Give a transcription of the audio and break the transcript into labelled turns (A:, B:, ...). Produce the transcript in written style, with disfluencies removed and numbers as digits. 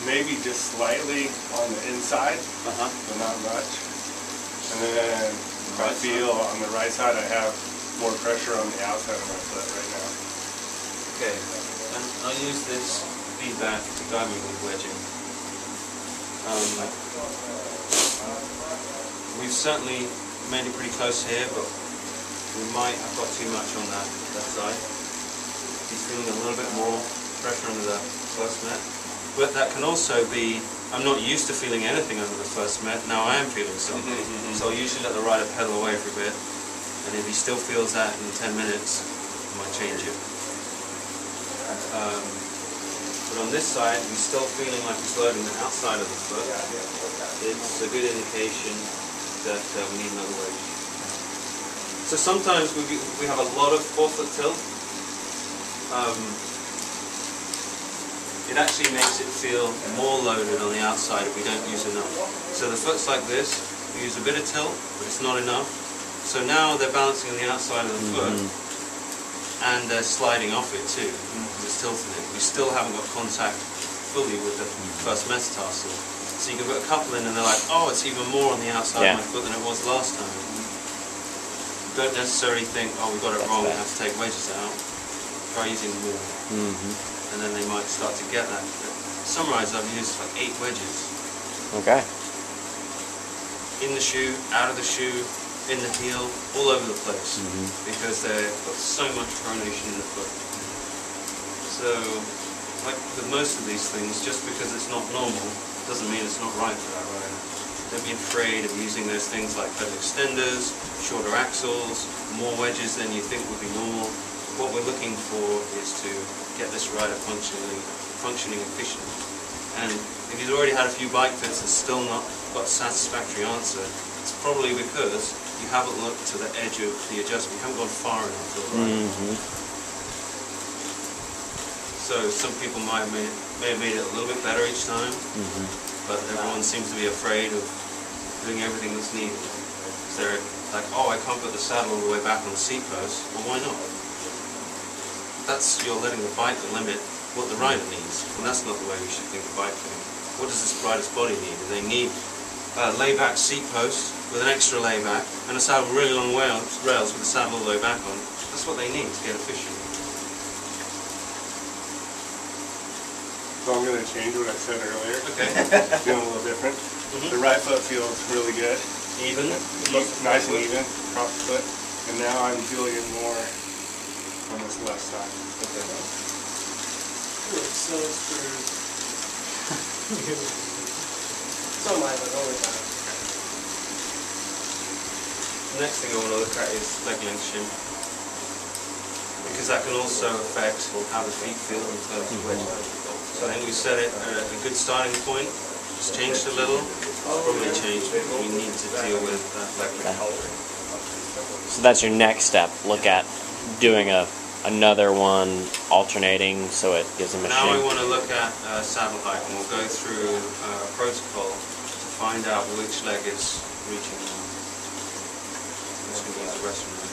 A: maybe just slightly on the inside, but not much. And then I feel on the right side I have more pressure on the outside of my foot right now.
B: Okay, and I'll use this feedback to guide me with wedging. We've certainly made it pretty close here, but we might have got too much on that side. He's feeling a little bit more pressure under the first met. But that can also be, I'm not used to feeling anything under the first met, now I am feeling something. So I'll usually let the rider pedal away for a bit, and if he still feels that in 10 minutes, I might change it. But on this side, he's still feeling like he's loading the outside of the foot. It's a good indication that we need another wedge. So sometimes we have a lot of forefoot tilt. It actually makes it feel more loaded on the outside if we don't use enough. So the foot's like this, we use a bit of tilt, but it's not enough. So now they're balancing on the outside of the foot, and they're sliding off it too, because it's tilting it. We still haven't got contact fully with the first metatarsal. So you can put a couple in and they're like, oh, it's even more on the outside of my foot than it was last time. Don't necessarily think, oh, we got it wrong, we have to take wedges out. Try using more. And then they might start to get that. To summarize, I've used like 8 wedges.
C: Okay.
B: In the shoe, out of the shoe, in the heel, all over the place. Because they've got so much pronation in the foot. So, like with most of these things, just because it's not normal, doesn't mean it's not right for that rider. Don't be afraid of using those things like pedal extenders, shorter axles, more wedges than you think would be normal. What we're looking for is to get this rider functioning efficiently. And if he's already had a few bike fits and still not got a satisfactory answer, it's probably because you haven't looked to the edge of the adjustment. You haven't gone far enough to the right. So some people may have made it a little bit better each time, but everyone seems to be afraid of doing everything that's needed. So they're like, oh, I can't put the saddle all the way back on the seat post. Well, why not? You're letting the bike limit what the rider needs, and that's not the way we should think of biking. What does this rider's body need? Do they need a layback seat post with an extra layback and a saddle with really long rails with the saddle all the way back on? That's what they need to get efficient.
A: So I'm going to change what I said earlier.
B: Okay.
A: Feeling a little different. The right foot feels really good.
B: Even?
A: Nice and even across the foot. And now I'm feeling it more on this left side.
B: Okay.
D: So screwed. It's on my foot all the time.
B: The next thing I want to look at is leg length shim, because that can also affect how the feet feel in terms of wedge load. So I think we set it at a good starting point. It's changed a little. It's probably changed because we need to deal with leg length.
C: So that's your next step. Look at doing another one alternating so it gives them a
B: Now we
C: shim.
B: want to look at saddle height, and we'll go through a protocol to find out which leg is reaching now. I'm just going to use the restroom.